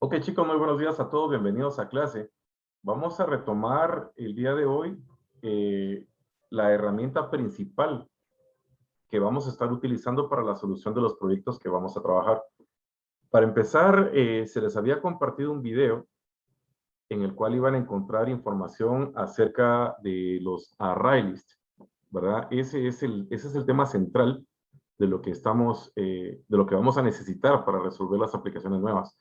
Ok, chicos, muy buenos días a todos. Bienvenidos a clase. Vamos a retomar el día de hoy la herramienta principal que vamos a estar utilizando para la solución de los proyectos que vamos a trabajar. Para empezar, se les había compartido un video en el cual iban a encontrar información acerca de los array lists, ¿verdad? Ese es el tema central de lo que de lo que vamos a necesitar para resolver las aplicaciones nuevas.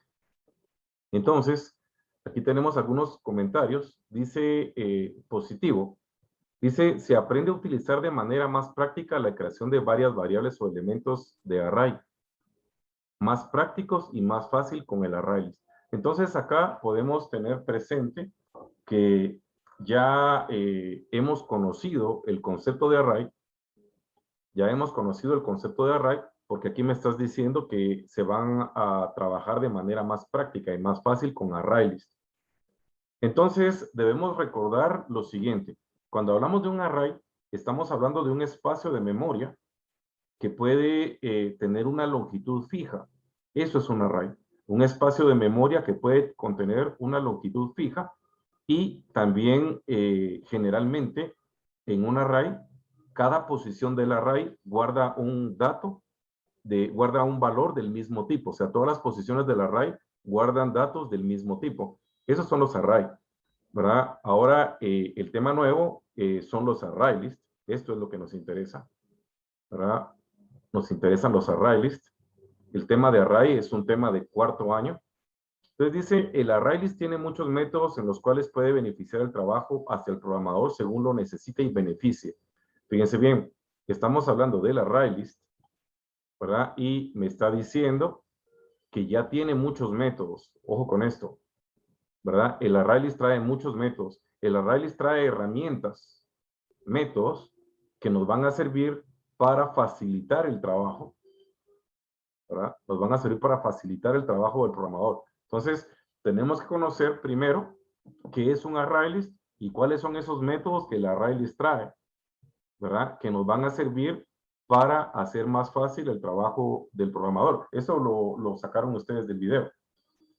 Entonces, aquí tenemos algunos comentarios. Dice positivo. Dice, se aprende a utilizar de manera más práctica la creación de varias variables o elementos de array. Más prácticos y más fácil con el array list. Entonces, acá podemos tener presente que ya hemos conocido el concepto de array. Ya hemos conocido el concepto de array porque aquí me estás diciendo que se van a trabajar de manera más práctica y más fácil con array list. Entonces, debemos recordar lo siguiente. Cuando hablamos de un array, estamos hablando de un espacio de memoria que puede tener una longitud fija. Eso es un array. Un espacio de memoria que puede contener una longitud fija y también generalmente en un array, cada posición del array guarda un dato, guarda un valor del mismo tipo. O sea, todas las posiciones del array guardan datos del mismo tipo. Esos son los arrays. ¿Verdad? Ahora, el tema nuevo son los array lists. Esto es lo que nos interesa, ¿verdad? Nos interesan los array lists. El tema de array es un tema de cuarto año. Entonces dice, el array list tiene muchos métodos en los cuales puede beneficiar el trabajo hacia el programador según lo necesite y beneficie. Fíjense bien, estamos hablando del array list, ¿verdad? Y me está diciendo que ya tiene muchos métodos. Ojo con esto. ¿Verdad? El array list trae muchos métodos. El array list trae herramientas, métodos que nos van a servir para facilitar el trabajo, ¿verdad? Nos van a servir para facilitar el trabajo del programador. Entonces, tenemos que conocer primero qué es un array list y cuáles son esos métodos que el array list trae, ¿verdad? Que nos van a servir para hacer más fácil el trabajo del programador. Eso lo sacaron ustedes del video,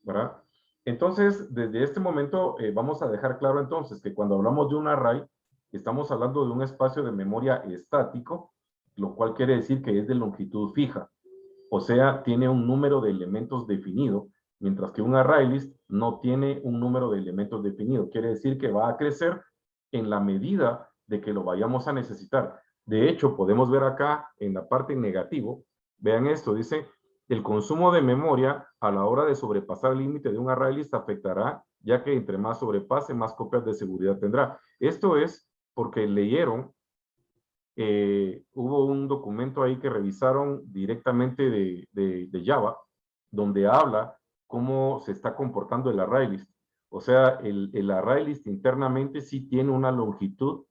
¿verdad? Entonces, desde este momento vamos a dejar claro entonces que cuando hablamos de un array, estamos hablando de un espacio de memoria estático, lo cual quiere decir que es de longitud fija. O sea, tiene un número de elementos definido, mientras que un array list no tiene un número de elementos definido. Quiere decir que va a crecer en la medida de que lo vayamos a necesitar. De hecho, podemos ver acá en la parte negativo, vean esto, dice, el consumo de memoria a la hora de sobrepasar el límite de un array list afectará, ya que entre más sobrepase, más copias de seguridad tendrá. Esto es porque leyeron, hubo un documento ahí que revisaron directamente de Java, donde habla cómo se está comportando el array list. O sea, el array list internamente sí tiene una longitud,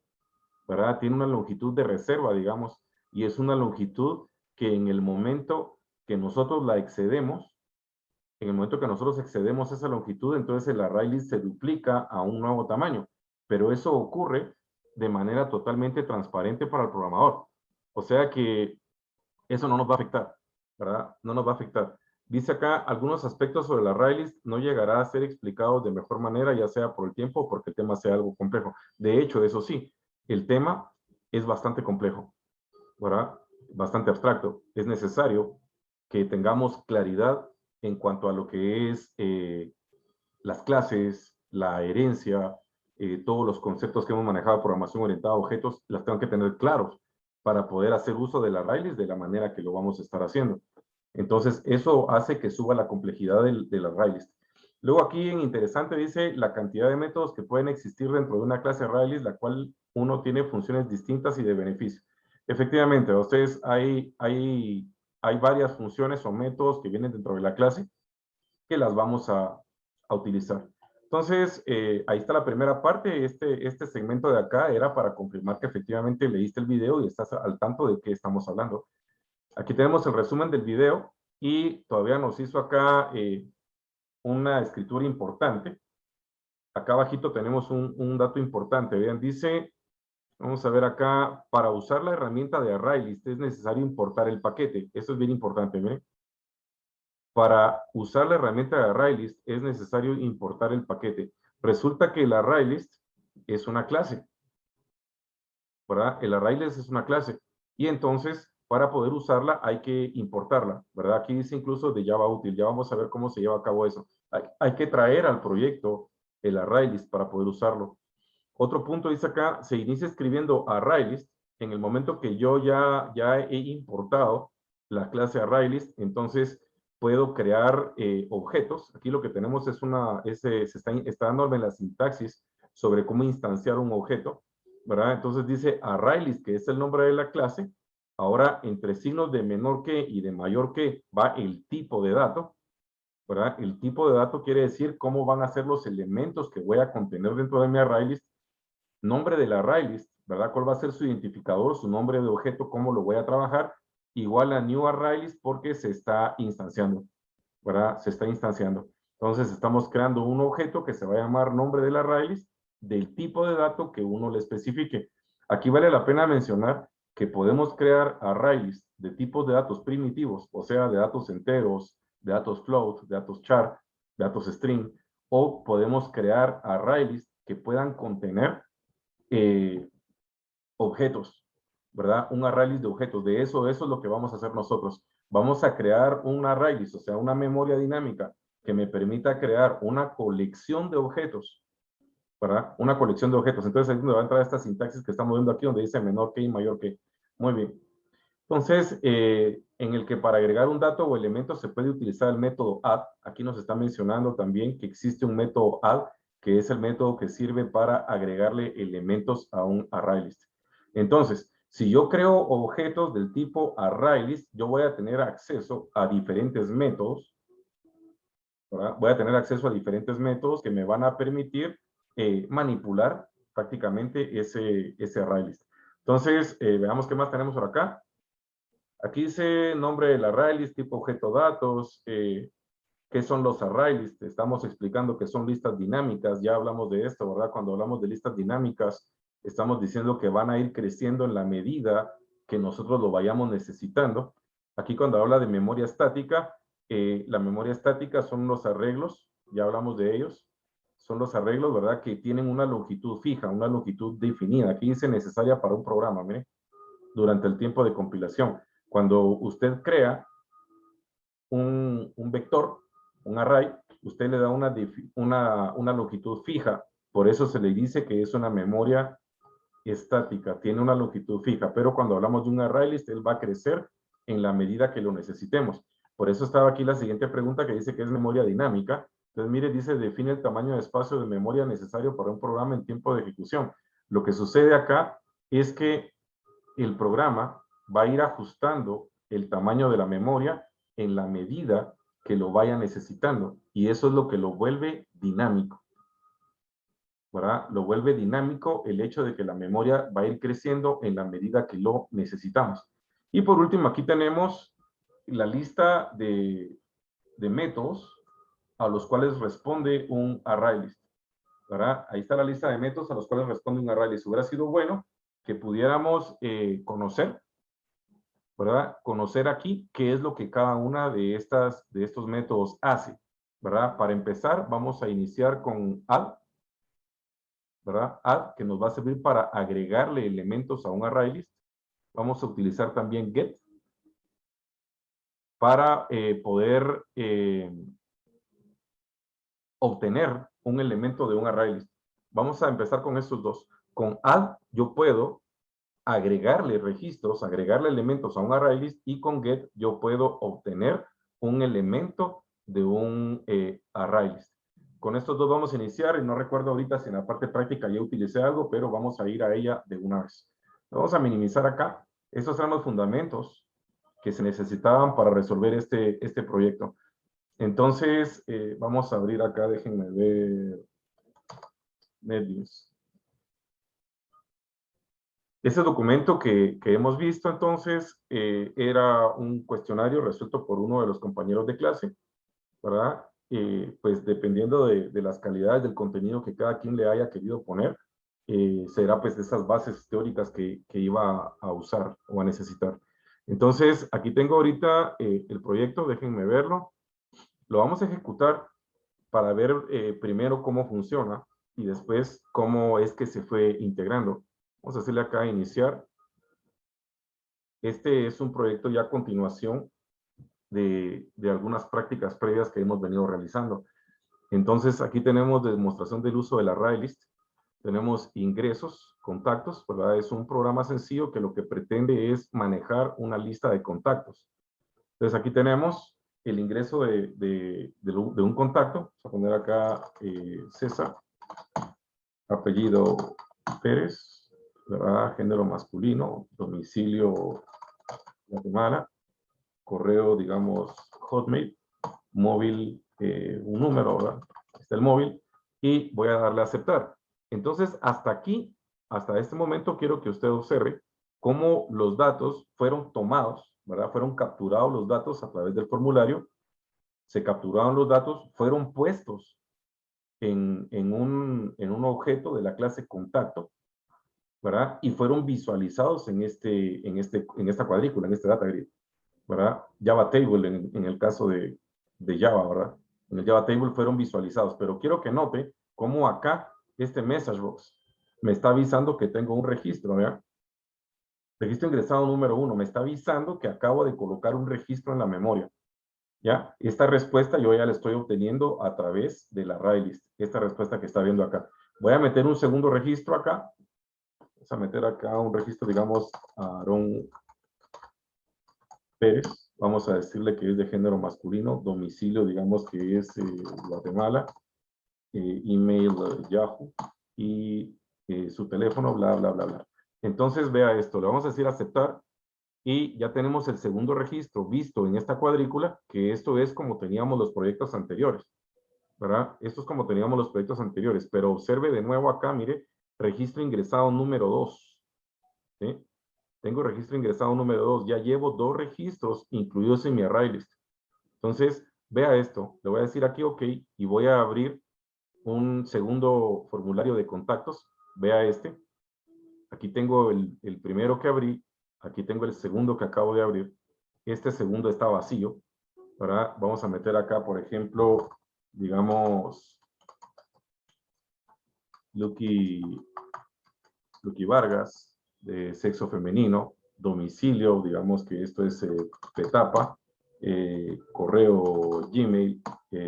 ¿verdad? Tiene una longitud de reserva, digamos, y es una longitud que en el momento que nosotros la excedemos, en el momento que nosotros excedemos esa longitud, entonces el array list se duplica a un nuevo tamaño. Pero eso ocurre de manera totalmente transparente para el programador. O sea que eso no nos va a afectar, ¿verdad? No nos va a afectar. Dice acá, algunos aspectos sobre el array list no llegará a ser explicados de mejor manera, ya sea por el tiempo o porque el tema sea algo complejo. De hecho, eso sí, el tema es bastante complejo, ¿verdad? Bastante abstracto. Es necesario que tengamos claridad en cuanto a lo que es las clases, la herencia, todos los conceptos que hemos manejado de programación orientada a objetos, las tengo que tener claros para poder hacer uso del array list de la manera que lo vamos a estar haciendo. Entonces, eso hace que suba la complejidad del array list. Luego aquí en interesante dice la cantidad de métodos que pueden existir dentro de una clase array list, la cual uno tiene funciones distintas y de beneficio. Efectivamente, a ustedes hay varias funciones o métodos que vienen dentro de la clase que las vamos a utilizar. Entonces, ahí está la primera parte. Este segmento de acá era para confirmar que efectivamente leíste el video y estás al tanto de qué estamos hablando. Aquí tenemos el resumen del video y todavía nos hizo acá una escritura importante. Acá abajito tenemos un dato importante. Vean, dice, vamos a ver acá, para usar la herramienta de ArrayList es necesario importar el paquete. Eso es bien importante, ¿ven? Para usar la herramienta de ArrayList es necesario importar el paquete. Resulta que el ArrayList es una clase, ¿verdad? El ArrayList es una clase. Y entonces, para poder usarla, hay que importarla, ¿verdad? Aquí dice incluso de Java útil. Ya vamos a ver cómo se lleva a cabo eso. Hay que traer al proyecto el ArrayList para poder usarlo. Otro punto dice acá, se inicia escribiendo ArrayList en el momento que yo ya he importado la clase ArrayList, entonces puedo crear objetos. Aquí lo que tenemos es se está dándome la sintaxis sobre cómo instanciar un objeto, ¿verdad? Entonces dice ArrayList, que es el nombre de la clase. Ahora, entre signos de menor que y de mayor que va el tipo de dato, ¿verdad? El tipo de dato quiere decir cómo van a ser los elementos que voy a contener dentro de mi ArrayList. Nombre del ArrayList, ¿verdad? ¿Cuál va a ser su identificador, su nombre de objeto, cómo lo voy a trabajar? Igual a new ArrayList porque se está instanciando, ¿verdad? Se está instanciando. Entonces estamos creando un objeto que se va a llamar nombre del ArrayList del tipo de dato que uno le especifique. Aquí vale la pena mencionar que podemos crear ArrayList de tipos de datos primitivos, o sea, de datos enteros, de datos float, de datos char, de datos string, o podemos crear ArrayList que puedan contener objetos, ¿verdad? Un ArrayList de objetos. De eso es lo que vamos a hacer nosotros. Vamos a crear un ArrayList, o sea, una memoria dinámica que me permita crear una colección de objetos, ¿verdad? Una colección de objetos. Entonces ahí es donde va a entrar esta sintaxis que estamos viendo aquí, donde dice menor que y mayor que. Muy bien. Entonces, en el que para agregar un dato o elemento se puede utilizar el método add. Aquí nos está mencionando también que existe un método add, que es el método que sirve para agregarle elementos a un ArrayList. Entonces, si yo creo objetos del tipo ArrayList, yo voy a tener acceso a diferentes métodos, ¿verdad? Voy a tener acceso a diferentes métodos que me van a permitir manipular prácticamente ese ArrayList. Entonces, veamos qué más tenemos por acá. Aquí dice nombre del ArrayList, tipo objeto datos, qué son los ArrayList. Estamos explicando que son listas dinámicas, ya hablamos de esto, ¿verdad? Cuando hablamos de listas dinámicas, estamos diciendo que van a ir creciendo en la medida que nosotros lo vayamos necesitando. Aquí cuando habla de memoria estática, la memoria estática son los arreglos, ya hablamos de ellos, son los arreglos, ¿verdad? Que tienen una longitud fija, una longitud definida. Aquí dice necesaria para un programa, ¿ve? Durante el tiempo de compilación. Cuando usted crea un vector, un array, usted le da una longitud fija. Por eso se le dice que es una memoria estática, tiene una longitud fija. Pero cuando hablamos de un ArrayList, él va a crecer en la medida que lo necesitemos. Por eso estaba aquí la siguiente pregunta que dice que es memoria dinámica. Entonces, mire, dice, define el tamaño de espacio de memoria necesario para un programa en tiempo de ejecución. Lo que sucede acá es que el programa va a ir ajustando el tamaño de la memoria en la medida que lo vaya necesitando. Y eso es lo que lo vuelve dinámico, ¿verdad? Lo vuelve dinámico el hecho de que la memoria va a ir creciendo en la medida que lo necesitamos. Y por último, aquí tenemos la lista de métodos a los cuales responde un ArrayList, ¿verdad? Ahí está la lista de métodos a los cuales responde un ArrayList. Hubiera sido bueno que pudiéramos conocer, ¿verdad? Conocer aquí qué es lo que cada una de estos métodos hace, ¿verdad? Para empezar, vamos a iniciar con add, ¿verdad? Add, que nos va a servir para agregarle elementos a un ArrayList. Vamos a utilizar también get para poder obtener un elemento de un ArrayList. Vamos a empezar con estos dos. Con add yo puedo agregarle registros, agregarle elementos a un ArrayList, y con get yo puedo obtener un elemento de un ArrayList. Con estos dos vamos a iniciar, y no recuerdo ahorita si en la parte práctica ya utilicé algo, pero vamos a ir a ella de una vez. Vamos a minimizar acá. Estos eran los fundamentos que se necesitaban para resolver este proyecto. Entonces, vamos a abrir acá, déjenme ver NetBeans. Ese documento que hemos visto entonces era un cuestionario resuelto por uno de los compañeros de clase, ¿verdad? Pues dependiendo de las calidades del contenido que cada quien le haya querido poner, será pues de esas bases teóricas que iba a usar o a necesitar. Entonces, aquí tengo ahorita el proyecto, déjenme verlo. Lo vamos a ejecutar para ver primero cómo funciona y después cómo es que se fue integrando. Vamos a hacerle acá iniciar. Este es un proyecto ya a continuación de algunas prácticas previas que hemos venido realizando. Entonces, aquí tenemos demostración del uso de la array list. Tenemos ingresos, contactos, ¿verdad? Es un programa sencillo que lo que pretende es manejar una lista de contactos. Entonces, aquí tenemos el ingreso de un contacto. Vamos a poner acá César, apellido Pérez, ¿verdad? Género masculino, domicilio Guatemala, correo, digamos, Hotmail, móvil, un número, ¿verdad? Está el móvil, y voy a darle a aceptar. Entonces, hasta aquí, hasta este momento, quiero que usted observe cómo los datos fueron tomados, ¿verdad? Fueron capturados los datos a través del formulario, se capturaron los datos, fueron puestos en un objeto de la clase contacto, ¿verdad? Y fueron visualizados en esta cuadrícula, en este data grid, ¿verdad? Java Table en el caso de Java, ¿verdad? En el Java Table fueron visualizados, pero quiero que note cómo acá este message box me está avisando que tengo un registro, ¿verdad? Registro ingresado número 1, me está avisando que acabo de colocar un registro en la memoria, ¿ya? Esta respuesta yo ya la estoy obteniendo a través de la array list, esta respuesta que está viendo acá. Voy a meter un segundo registro acá, vamos a meter acá un registro, digamos, Aarón Pérez, vamos a decirle que es de género masculino, domicilio, digamos que es Guatemala, email Yahoo, y su teléfono, bla, bla, bla, bla. Entonces, vea esto, le vamos a decir aceptar, y ya tenemos el segundo registro visto en esta cuadrícula, que esto es como teníamos los proyectos anteriores, ¿verdad? Esto es como teníamos los proyectos anteriores, pero observe de nuevo acá, mire, registro ingresado número 2, ¿sí? Tengo registro ingresado número 2, ya llevo 2 registros incluidos en mi array list. Entonces, vea esto, le voy a decir aquí OK y voy a abrir un segundo formulario de contactos. Vea este. Aquí tengo el primero que abrí, aquí tengo el segundo que acabo de abrir. Este segundo está vacío, ¿verdad? Vamos a meter acá, por ejemplo, digamos, Lucky Vargas, de sexo femenino, domicilio, digamos que esto es Petapa, correo Gmail,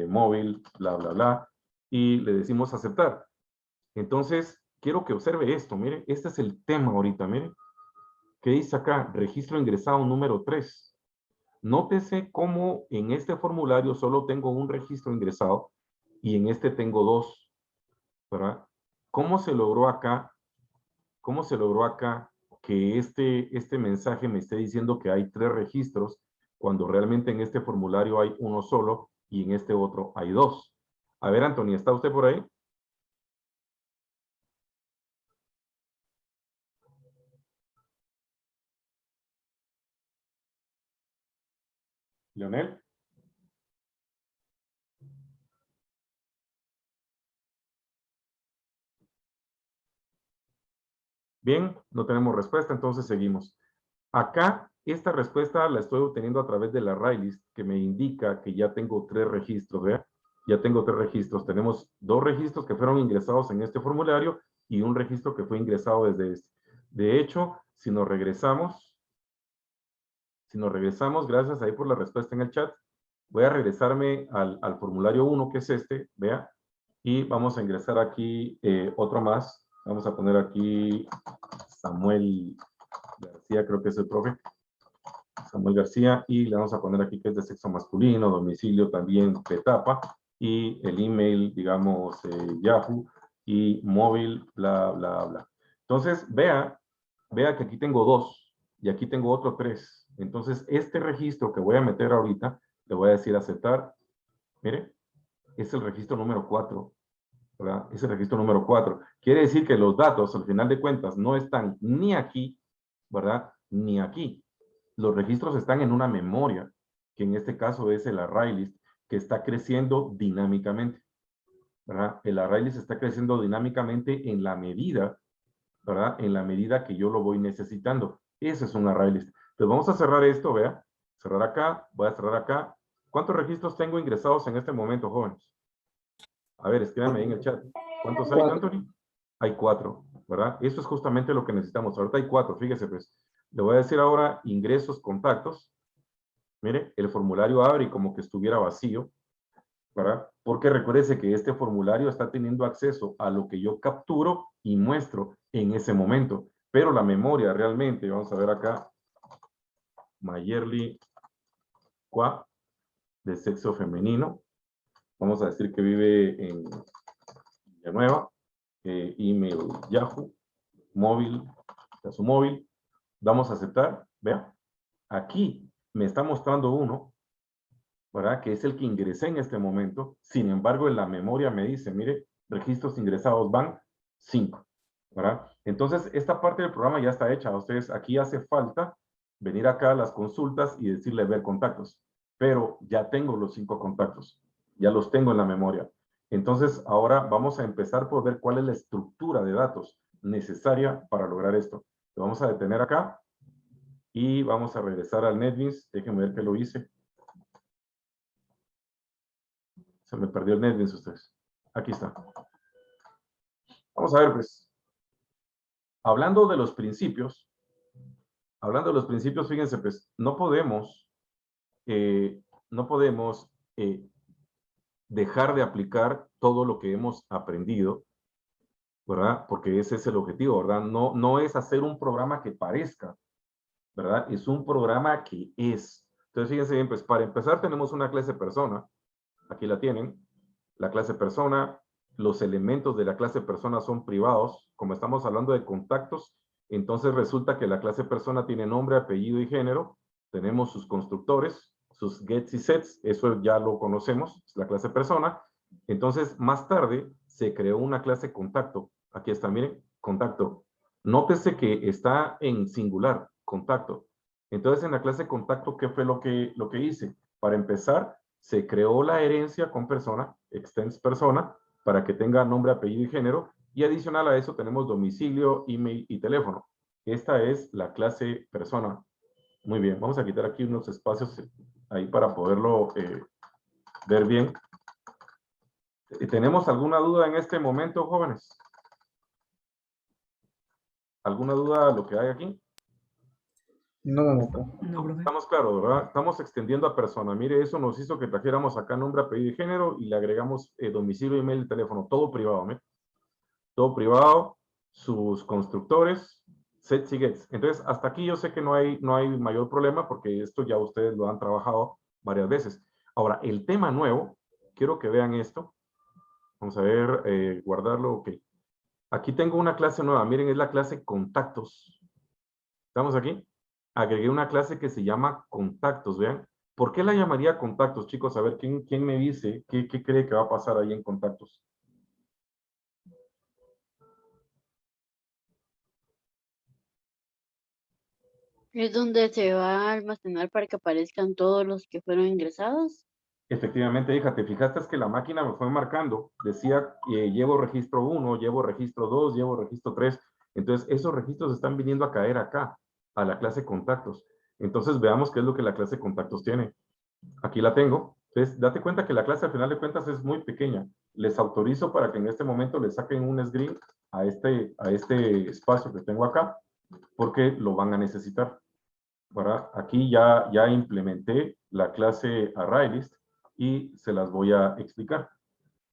móvil, bla, bla, bla, y le decimos aceptar. Entonces, quiero que observe esto, mire, este es el tema ahorita, mire, ¿qué dice acá? Registro ingresado número 3. Nótese cómo en este formulario solo tengo un registro ingresado y en este tengo 2, ¿verdad? ¿Cómo se logró acá? ¿Cómo se logró acá que este mensaje me esté diciendo que hay 3 registros cuando realmente en este formulario hay uno solo y en este otro hay 2? A ver, Anthony, ¿está usted por ahí? ¿Leonel? Bien, no tenemos respuesta, entonces seguimos. Acá, esta respuesta la estoy obteniendo a través de la array list, que me indica que ya tengo 3 registros, ¿verdad? Ya tengo 3 registros. Tenemos 2 registros que fueron ingresados en este formulario y un registro que fue ingresado desde este. De hecho, si nos regresamos, gracias ahí por la respuesta en el chat, voy a regresarme al formulario 1, que es este, vea, y vamos a ingresar aquí otro más. Vamos a poner aquí Samuel García, creo que es el profe. Samuel García, y le vamos a poner aquí que es de sexo masculino, domicilio también Petapa, y el email, digamos, Yahoo, y móvil, bla, bla, bla. Entonces, vea que aquí tengo 2, y aquí tengo otro 3. Entonces, este registro que voy a meter ahorita, le voy a decir aceptar, mire, es el registro número 4, ¿verdad? Es el registro número 4. Quiere decir que los datos, al final de cuentas, no están ni aquí, ¿verdad? Ni aquí. Los registros están en una memoria, que en este caso es el array list, que está creciendo dinámicamente, ¿verdad? El array list está creciendo dinámicamente en la medida, ¿verdad? En la medida que yo lo voy necesitando. Ese es un array list. Entonces vamos a cerrar esto, vea. Cerrar acá, voy a cerrar acá. ¿Cuántos registros tengo ingresados en este momento, jóvenes? A ver, escríbanme ahí en el chat. ¿Cuántos hay, Anthony? Hay 4, ¿verdad? Eso es justamente lo que necesitamos. Ahorita hay 4, fíjese pues. Le voy a decir ahora ingresos, contactos. Mire, el formulario abre y como que estuviera vacío, ¿verdad? Porque recuérdese que este formulario está teniendo acceso a lo que yo capturo y muestro en ese momento. Pero la memoria realmente, vamos a ver acá, Mayerly Qua, de sexo femenino. Vamos a decir que vive en Villanueva, email Yahoo, móvil, a su móvil. Vamos a aceptar, vean. Aquí me está mostrando uno, ¿verdad? Que es el que ingresé en este momento. Sin embargo, en la memoria me dice, mire, registros ingresados van 5, ¿verdad? Entonces, esta parte del programa ya está hecha. A ustedes aquí hace falta venir acá a las consultas y decirle ver contactos. Pero ya tengo los 5 contactos. Ya los tengo en la memoria. Entonces, ahora vamos a empezar por ver cuál es la estructura de datos necesaria para lograr esto. Lo vamos a detener acá y vamos a regresar al NetBeans. Déjenme ver que lo hice. Se me perdió el NetBeans ustedes. Aquí está. Vamos a ver, pues. Hablando de los principios, fíjense, pues, no podemos dejar de aplicar todo lo que hemos aprendido, ¿verdad? Porque ese es el objetivo, ¿verdad? No es hacer un programa que parezca, ¿verdad? Es un programa que es. Entonces, fíjense bien, pues, para empezar tenemos una clase persona. Aquí la tienen. La clase persona, los elementos de la clase persona son privados. Como estamos hablando de contactos, entonces resulta que la clase persona tiene nombre, apellido y género. Tenemos sus constructores, sus gets y sets, eso ya lo conocemos, es la clase persona. Entonces, más tarde se creó una clase contacto. Aquí está, miren, contacto. Nótese que está en singular, contacto. Entonces, en la clase contacto, ¿qué fue lo que hice? Para empezar, se creó la herencia con persona, extens persona, para que tenga nombre, apellido y género, y adicional a eso tenemos domicilio, email y teléfono. Esta es la clase persona. Muy bien, vamos a quitar aquí unos espacios ahí para poderlo ver bien. ¿Tenemos alguna duda en este momento, jóvenes? ¿Alguna duda de lo que hay aquí? No, profe. Estamos claros, ¿verdad? Estamos extendiendo a persona. Mire, eso nos hizo que trajéramos acá nombre, apellido y género y le agregamos domicilio, email y teléfono. Todo privado, ¿me? Todo privado, sus constructores, sets y gets. Entonces, hasta aquí yo sé que no hay mayor problema porque esto ya ustedes lo han trabajado varias veces. Ahora, el tema nuevo, quiero que vean esto. Vamos a ver, guardarlo, ok. Aquí tengo una clase nueva, miren, es la clase contactos. ¿Estamos aquí? Agregué una clase que se llama contactos, vean. ¿Por qué la llamaría contactos, chicos? A ver, ¿quién me dice qué cree que va a pasar ahí en contactos? Es donde se va a almacenar para que aparezcan todos los que fueron ingresados. Efectivamente, hija, te fijaste que la máquina me fue marcando, decía que llevo registro 1, llevo registro 2, llevo registro 3. Entonces, esos registros están viniendo a caer acá, a la clase contactos. Entonces, veamos qué es lo que la clase contactos tiene. Aquí la tengo. Entonces, date cuenta que la clase al final de cuentas es muy pequeña. Les autorizo para que en este momento le saquen un screen a este espacio que tengo acá, porque lo van a necesitar. ¿Verdad? Aquí ya implementé la clase ArrayList y se las voy a explicar.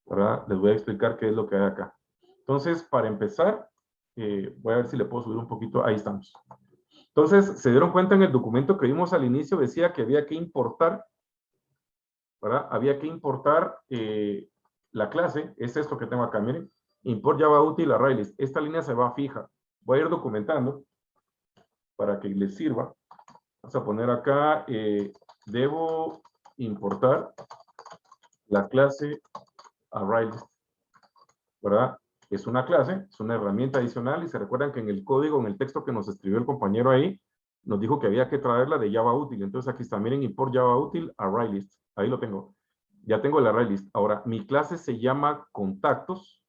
¿Verdad? Les voy a explicar qué es lo que hay acá. Entonces, para empezar, voy a ver si le puedo subir un poquito. Ahí estamos. Entonces, se dieron cuenta en el documento que vimos al inicio, decía que había que importar, ¿verdad? Había que importar la clase, es esto que tengo acá, miren, import Java útil ArrayList. Esta línea se va fija. Voy a ir documentando para que les sirva. Vamos a poner acá, debo importar la clase ArrayList, ¿verdad? Es una clase, es una herramienta adicional y se recuerdan que en el código, en el texto que nos escribió el compañero ahí, nos dijo que había que traerla de Java útil. Entonces aquí está, miren, import Java útil ArrayList. Ahí lo tengo. Ya tengo el ArrayList. Ahora, mi clase se llama contactos.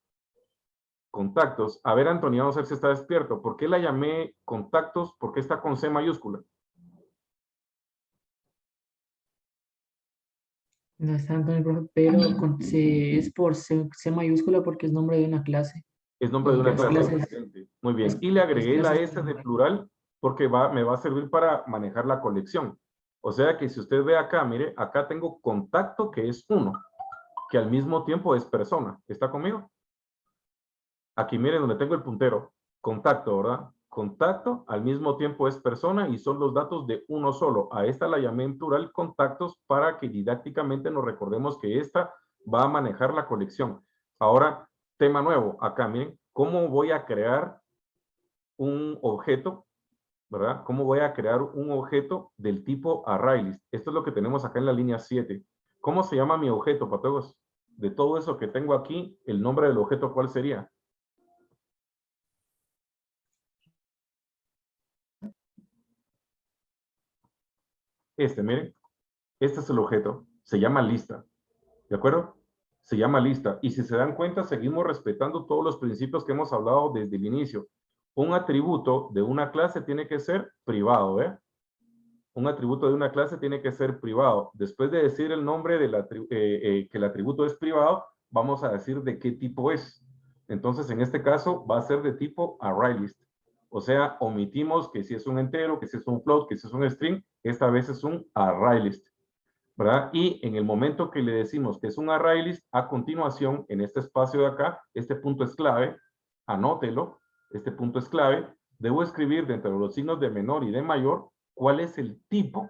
Contactos. A ver, Antonio, vamos a ver si está despierto. ¿Por qué la llamé contactos? ¿Por qué está con C mayúscula? No es tanto, pero es por C mayúscula porque es nombre de una clase. Es nombre de una Las clase. clases, Excelente. Muy bien. las, Y le las agregué la clases S de plural porque me va a servir para manejar la colección. O sea que si usted ve acá, mire, acá tengo contacto que es uno, que al mismo tiempo es persona. ¿Está conmigo? Aquí miren donde tengo el puntero. Contacto, ¿verdad? Contacto al mismo tiempo es persona y son los datos de uno solo. A esta la llamé en plural contactos para que didácticamente nos recordemos que esta va a manejar la colección. Ahora, tema nuevo. Acá miren, ¿cómo voy a crear un objeto? ¿Verdad? ¿Cómo voy a crear un objeto del tipo ArrayList? Esto es lo que tenemos acá en la línea 7. ¿Cómo se llama mi objeto, patogos? De todo eso que tengo aquí, el nombre del objeto, ¿cuál sería? Miren, este es el objeto, se llama lista, ¿de acuerdo? Se llama lista, y si se dan cuenta, seguimos respetando todos los principios que hemos hablado desde el inicio. Un atributo de una clase tiene que ser privado, ¿eh? Un atributo de una clase tiene que ser privado. Después de decir el nombre que el atributo es privado, vamos a decir de qué tipo es. Entonces, en este caso, va a ser de tipo ArrayList. O sea, omitimos que si es un entero, que si es un float, que si es un string, esta vez es un ArrayList, ¿verdad? Y en el momento que le decimos que es un ArrayList, a continuación, en este espacio de acá, este punto es clave, anótelo, este punto es clave, debo escribir dentro de los signos de menor y de mayor cuál es el tipo,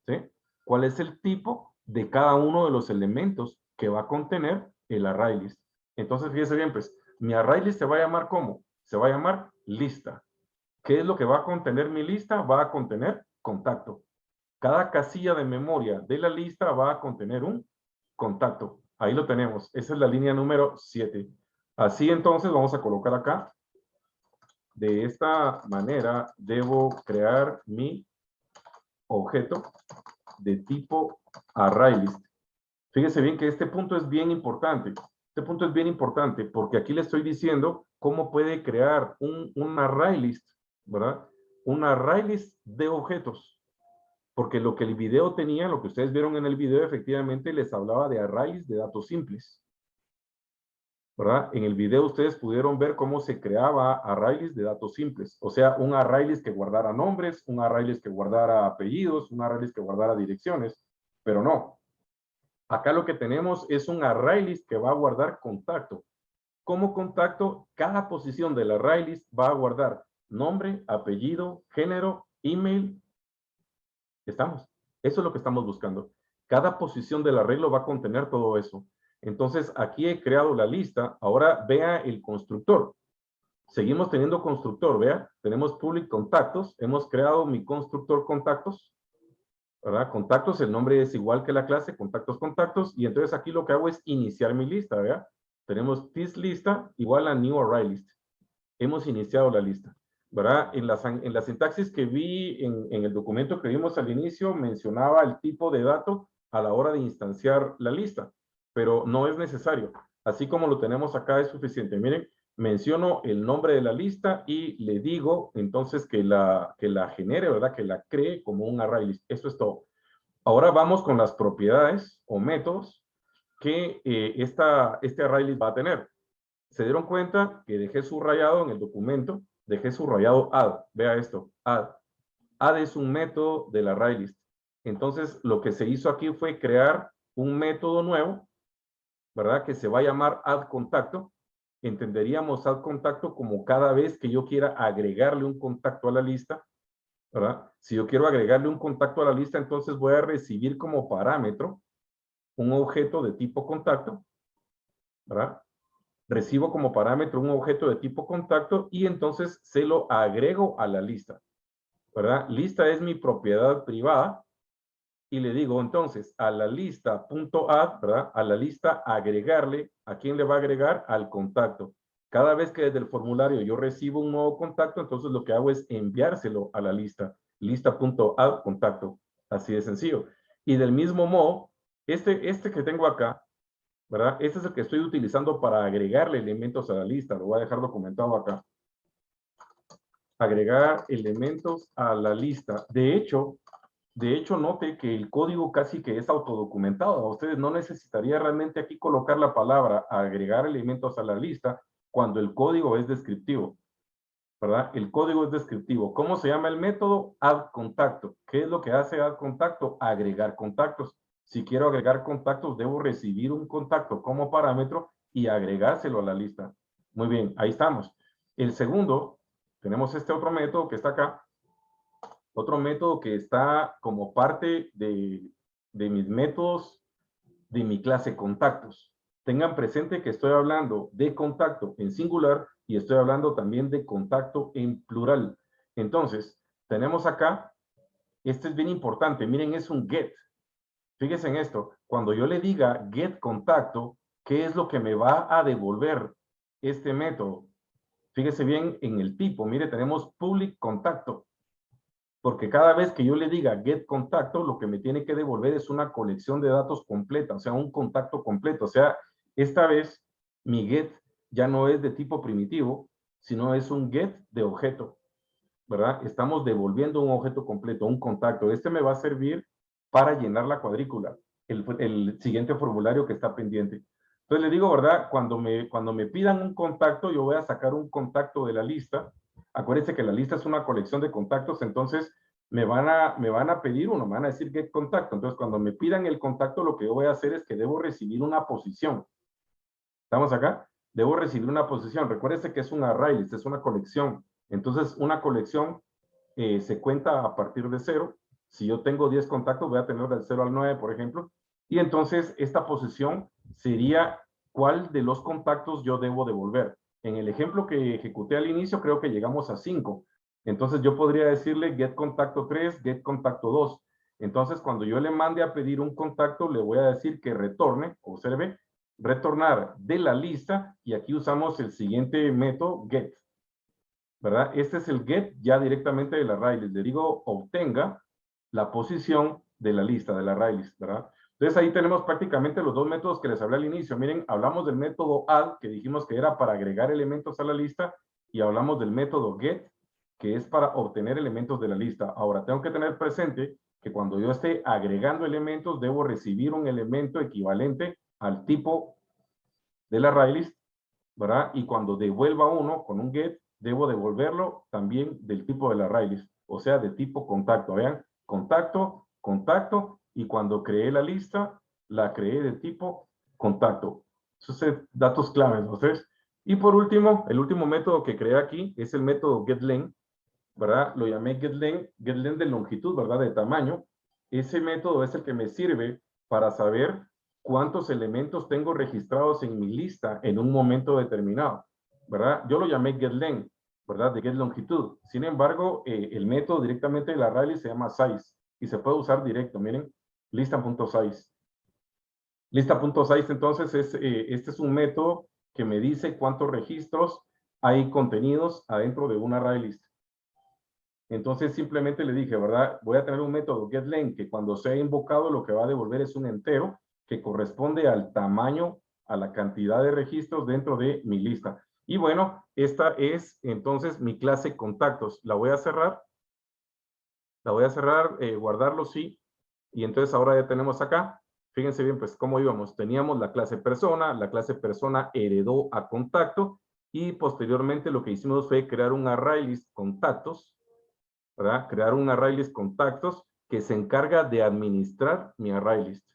¿sí? ¿Cuál es el tipo de cada uno de los elementos que va a contener el ArrayList? Entonces, fíjese bien, pues, mi ArrayList se va a llamar ¿cómo? Se va a llamar lista. ¿Qué es lo que va a contener mi lista? Va a contener contacto. Cada casilla de memoria de la lista va a contener un contacto. Ahí lo tenemos. Esa es la línea número 7. Así entonces vamos a colocar acá. De esta manera debo crear mi objeto de tipo ArrayList. Fíjese bien que este punto es bien importante. Este punto es bien importante porque aquí le estoy diciendo cómo puede crear un ArrayList, ¿verdad? Un ArrayList de objetos. Porque lo que el video tenía, lo que ustedes vieron en el video, efectivamente les hablaba de arrays de datos simples, ¿verdad? En el video ustedes pudieron ver cómo se creaba arrays de datos simples. O sea, un arraylist que guardara nombres, un arraylist que guardara apellidos, un arraylist que guardara direcciones, pero no. Acá lo que tenemos es un arraylist que va a guardar contacto. Como contacto, cada posición del arraylist va a guardar nombre, apellido, género, email. ¿Estamos? Eso es lo que estamos buscando. Cada posición del arreglo va a contener todo eso. Entonces, aquí he creado la lista. Ahora vea el constructor. Seguimos teniendo constructor, vea. Tenemos public contactos. Hemos creado mi constructor contactos, ¿verdad? Contactos, el nombre es igual que la clase, contactos, contactos. Y entonces aquí lo que hago es iniciar mi lista, vea. Tenemos this lista igual a new array list. Hemos iniciado la lista, ¿verdad? En la sintaxis que vi en el documento que vimos al inicio, mencionaba el tipo de dato a la hora de instanciar la lista, pero no es necesario. Así como lo tenemos acá es suficiente. Miren, menciono el nombre de la lista y le digo entonces que la genere, ¿verdad? Que la cree como un array list. Eso es todo. Ahora vamos con las propiedades o métodos que este array list va a tener. Se dieron cuenta que dejé subrayado en el documento, dejé subrayado add. Vea esto, add. Add es un método del ArrayList. Entonces, lo que se hizo aquí fue crear un método nuevo, ¿verdad? Que se va a llamar add contacto. Entenderíamos add contacto como cada vez que yo quiera agregarle un contacto a la lista, ¿verdad? Si yo quiero agregarle un contacto a la lista, entonces voy a recibir como parámetro un objeto de tipo contacto, ¿verdad? Recibo como parámetro un objeto de tipo contacto y entonces se lo agrego a la lista, ¿verdad? Lista es mi propiedad privada y le digo entonces a la lista.add, ¿verdad? A la lista agregarle, ¿a quién le va a agregar? Al contacto. Cada vez que desde el formulario yo recibo un nuevo contacto, entonces lo que hago es enviárselo a la lista, lista.add contacto, así de sencillo. Y del mismo modo, este que tengo acá, ¿verdad? Este es el que estoy utilizando para agregarle elementos a la lista. Lo voy a dejar documentado acá. Agregar elementos a la lista. De hecho, De hecho, note que el código casi que es autodocumentado. Ustedes no necesitaría realmente aquí colocar la palabra agregar elementos a la lista cuando el código es descriptivo, ¿verdad? El código es descriptivo. ¿Cómo se llama el método? Add contacto. ¿Qué es lo que hace add contacto? Agregar contactos. Si quiero agregar contactos, debo recibir un contacto como parámetro y agregárselo a la lista. Muy bien, ahí estamos. El segundo, tenemos este otro método que está acá. Otro método que está como parte de mis métodos de mi clase contactos. Tengan presente que estoy hablando de contacto en singular y estoy hablando también de contacto en plural. Entonces, tenemos acá, este es bien importante, miren, es un get. Fíjense en esto, cuando yo le diga get contacto, ¿qué es lo que me va a devolver este método? Fíjese bien en el tipo, mire, tenemos public contacto. Porque cada vez que yo le diga get contacto, lo que me tiene que devolver es una colección de datos completa, o sea, un contacto completo. O sea, esta vez mi get ya no es de tipo primitivo, sino es un get de objeto, ¿verdad? Estamos devolviendo un objeto completo, un contacto. Este me va a servir para llenar la cuadrícula, el siguiente formulario que está pendiente. Entonces le digo, ¿verdad? Cuando me pidan un contacto, yo voy a sacar un contacto de la lista. Acuérdense que la lista es una colección de contactos, entonces me van a pedir uno, me van a decir get contacto. Entonces cuando me pidan el contacto, lo que yo voy a hacer es que debo recibir una posición. ¿Estamos acá? Debo recibir una posición. Recuérdense que es un array list, es una colección. Entonces una colección se cuenta a partir de 0. Si yo tengo 10 contactos, voy a tener del 0 al 9, por ejemplo. Y entonces esta posición sería cuál de los contactos yo debo devolver. En el ejemplo que ejecuté al inicio, creo que llegamos a 5. Entonces yo podría decirle get contacto 3, get contacto 2. Entonces cuando yo le mande a pedir un contacto, le voy a decir que retorne, observe, retornar de la lista, y aquí usamos el siguiente método, get. ¿Verdad? Este es el get ya directamente de la array list. Le digo obtenga la posición de la lista, de la array list, ¿verdad? Entonces ahí tenemos prácticamente los dos métodos que les hablé al inicio. Miren, hablamos del método add, que dijimos que era para agregar elementos a la lista, y hablamos del método get, que es para obtener elementos de la lista. Ahora, tengo que tener presente que cuando yo esté agregando elementos, debo recibir un elemento equivalente al tipo de la array list, ¿verdad? Y cuando devuelva uno con un get, debo devolverlo también del tipo de la array list, o sea, de tipo contacto. Vean, contacto, contacto, y cuando creé la lista, la creé de tipo contacto. Esos son datos claves, ¿no? Y por último, el último método que creé aquí es el método getLength, ¿verdad? Lo llamé getLength de longitud, ¿verdad? De tamaño. Ese método es el que me sirve para saber cuántos elementos tengo registrados en mi lista en un momento determinado, ¿verdad? Yo lo llamé getLength, ¿verdad? De getLongitud. Sin embargo, el método directamente de la array se llama size y se puede usar directo. Miren, lista.size. Lista.size, entonces, este es un método que me dice cuántos registros hay contenidos adentro de una array list. Entonces simplemente le dije, ¿verdad? Voy a tener un método getLength que cuando sea invocado lo que va a devolver es un entero que corresponde al tamaño, a la cantidad de registros dentro de mi lista. Y bueno, esta es entonces mi clase contactos. La voy a cerrar. La voy a cerrar, guardarlo, sí. Y entonces ahora ya tenemos acá. Fíjense bien, pues, cómo íbamos. Teníamos la clase persona heredó a contacto y posteriormente lo que hicimos fue crear un array list contactos, ¿verdad? Crear un array list contactos que se encarga de administrar mi array list.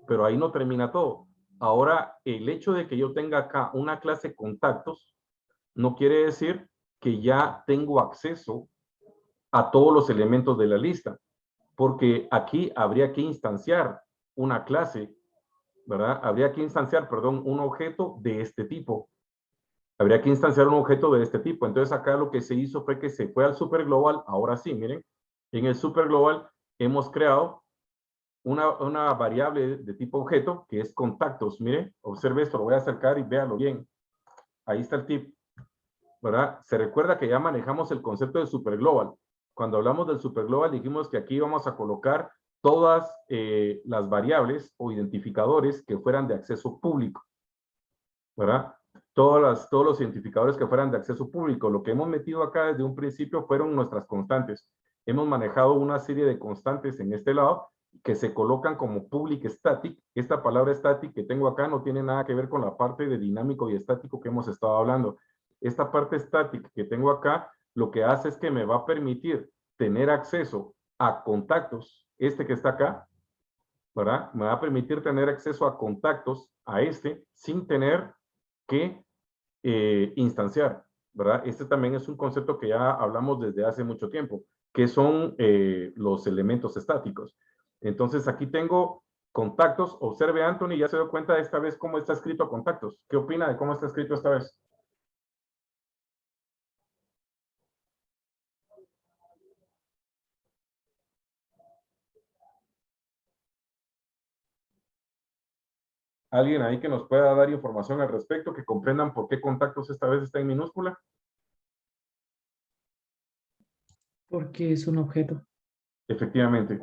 Pero ahí no termina todo. Ahora, el hecho de que yo tenga acá una clase contactos no quiere decir que ya tengo acceso a todos los elementos de la lista, porque aquí habría que instanciar una clase, ¿verdad? Habría que instanciar, perdón, un objeto de este tipo. Habría que instanciar un objeto de este tipo. Entonces acá lo que se hizo fue que se fue al superglobal. Ahora sí, miren, en el superglobal hemos creado una variable de tipo objeto que es contactos. Miren, observe esto, lo voy a acercar y véalo bien. Ahí está el tip, ¿verdad? Se recuerda que ya manejamos el concepto de superglobal. Cuando hablamos del superglobal dijimos que aquí vamos a colocar todas las variables o identificadores que fueran de acceso público, ¿verdad? Todos los identificadores que fueran de acceso público. Lo que hemos metido acá desde un principio fueron nuestras constantes. hemos manejado una serie de constantes en este lado que se colocan como public static. Esta palabra static que tengo acá no tiene nada que ver con la parte de dinámico y estático que hemos estado hablando. Esta parte static que tengo acá, lo que hace es que me va a permitir tener acceso a contactos, este que está acá, ¿verdad? Me va a permitir tener acceso a contactos, a este, sin tener que instanciar, ¿verdad? Este también es un concepto que ya hablamos desde hace mucho tiempo, que son los elementos estáticos. Entonces aquí tengo contactos. Observe, Anthony, ya se dio cuenta esta vez cómo está escrito contactos. ¿Qué opina de cómo está escrito esta vez? ¿Alguien ahí que nos pueda dar información al respecto, que comprendan por qué contactos esta vez está en minúscula? Porque es un objeto. Efectivamente.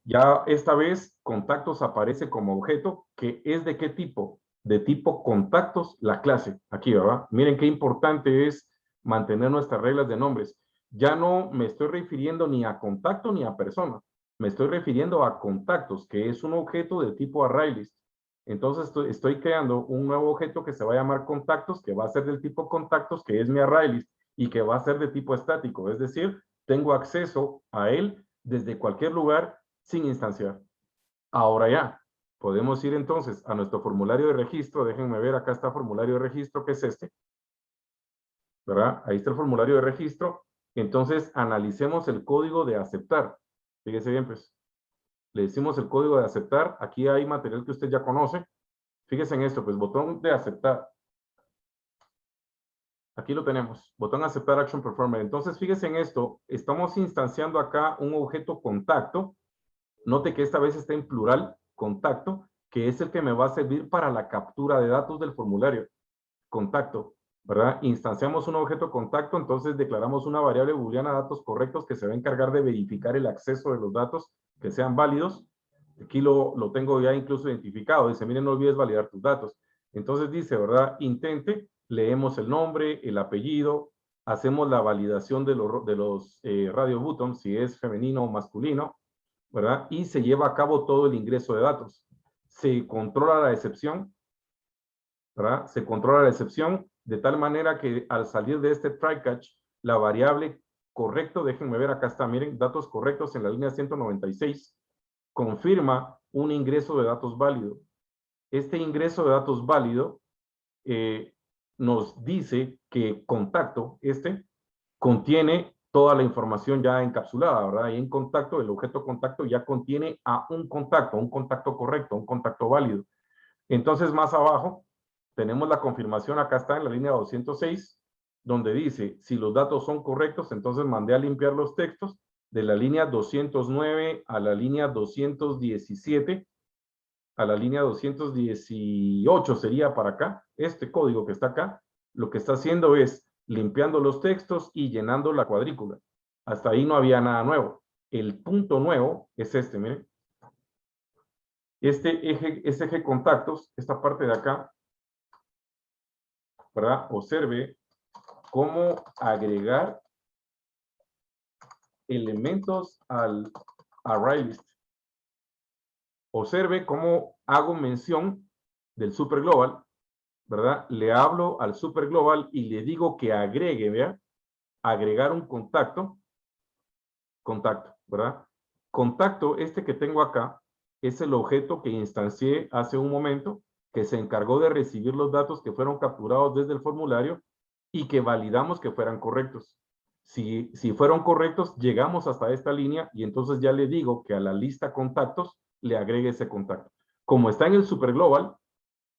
Ya esta vez contactos aparece como objeto que es de qué tipo? De tipo contactos, la clase. Aquí, ¿verdad? Miren qué importante es mantener nuestras reglas de nombres. Ya no me estoy refiriendo ni a contacto ni a persona. Me estoy refiriendo a contactos, que es un objeto de tipo ArrayList. Entonces estoy creando un nuevo objeto que se va a llamar contactos, que va a ser del tipo contactos, que es mi ArrayList, y que va a ser de tipo estático. Es decir, tengo acceso a él desde cualquier lugar sin instanciar. Ahora ya, podemos ir entonces a nuestro formulario de registro. Déjenme ver, acá está el formulario de registro, que es este, ¿verdad? Ahí está el formulario de registro. Entonces, analicemos el código de aceptar. Fíjese bien, pues. Le decimos el código de aceptar. Aquí hay material que usted ya conoce. Fíjese en esto, pues, botón de aceptar. Aquí lo tenemos, botón aceptar action performer. Entonces, fíjese en esto. Estamos instanciando acá un objeto contacto. Note que esta vez está en plural, contacto, que es el que me va a servir para la captura de datos del formulario. Contacto, ¿verdad? Instanciamos un objeto contacto, entonces declaramos una variable booleana datos correctos que se va a encargar de verificar el acceso de los datos que sean válidos. Aquí lo tengo ya incluso identificado. Dice, miren, no olvides validar tus datos. Entonces dice, ¿verdad? Intente, leemos el nombre, el apellido, hacemos la validación de los radio buttons, si es femenino o masculino, ¿verdad? Y se lleva a cabo todo el ingreso de datos. Se controla la excepción, ¿verdad? Se controla la excepción de tal manera que al salir de este try catch, la variable correcto, déjenme ver, acá está, miren, datos correctos en la línea 196, confirma un ingreso de datos válido. Este ingreso de datos válido nos dice que contacto, contiene toda la información ya encapsulada, ¿verdad? Y en contacto, el objeto contacto ya contiene a un contacto correcto, un contacto válido. Entonces, más abajo, tenemos la confirmación, acá está en la línea 206, donde dice, si los datos son correctos, entonces mandé a limpiar los textos de la línea 209 a la línea 217, a la línea 218 sería para acá. Este código que está acá, lo que está haciendo es limpiando los textos y llenando la cuadrícula. Hasta ahí no había nada nuevo. El punto nuevo es este, miren. Este eje contactos, esta parte de acá, ¿verdad? Observe cómo agregar elementos al ArrayList. Observe cómo hago mención del superglobal, ¿verdad? Le hablo al superglobal y le digo que agregue, ¿vea? Agregar un contacto, ¿verdad? Contacto, este que tengo acá, es el objeto que instancié hace un momento, que se encargó de recibir los datos que fueron capturados desde el formulario y que validamos que fueran correctos. Si fueron correctos, llegamos hasta esta línea y entonces ya le digo que a la lista contactos le agregue ese contacto. Como está en el superglobal,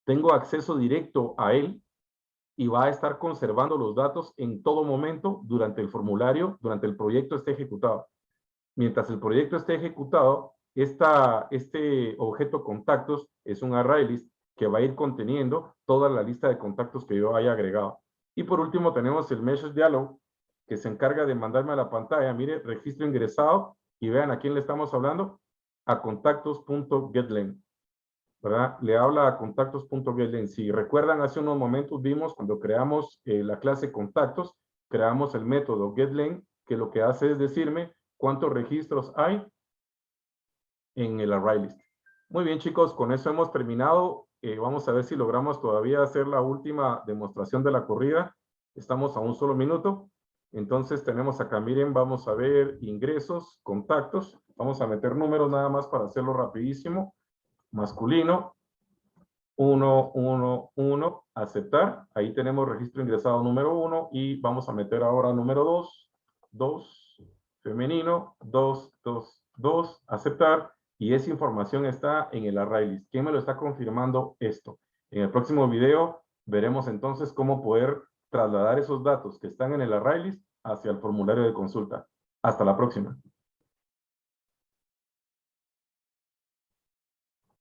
tengo acceso directo a él y va a estar conservando los datos en todo momento durante el formulario, durante el proyecto esté ejecutado. Mientras el proyecto esté ejecutado, este objeto contactos es un ArrayList que va a ir conteniendo toda la lista de contactos que yo haya agregado. Y por último tenemos el Message Dialog, que se encarga de mandarme a la pantalla, mire, registro ingresado, y vean a quién le estamos hablando, a contactos.getLength, ¿verdad? Le habla a contactos.getLength. Si recuerdan, hace unos momentos vimos cuando creamos la clase contactos, creamos el método getLength, que lo que hace es decirme cuántos registros hay en el array list. Muy bien, chicos, con eso hemos terminado. Vamos a ver si logramos todavía hacer la última demostración de la corrida. Estamos a un solo minuto. Entonces tenemos acá, miren, vamos a ver ingresos, contactos. Vamos a meter números nada más para hacerlo rapidísimo. Masculino, 1, 1, 1, aceptar. Ahí tenemos registro ingresado número 1 y vamos a meter ahora número 2, 2, femenino, 2, 2, 2, aceptar. Y esa información está en el array list. ¿Quién me lo está confirmando esto? En el próximo video veremos entonces cómo poder trasladar esos datos que están en el array list hacia el formulario de consulta. Hasta la próxima.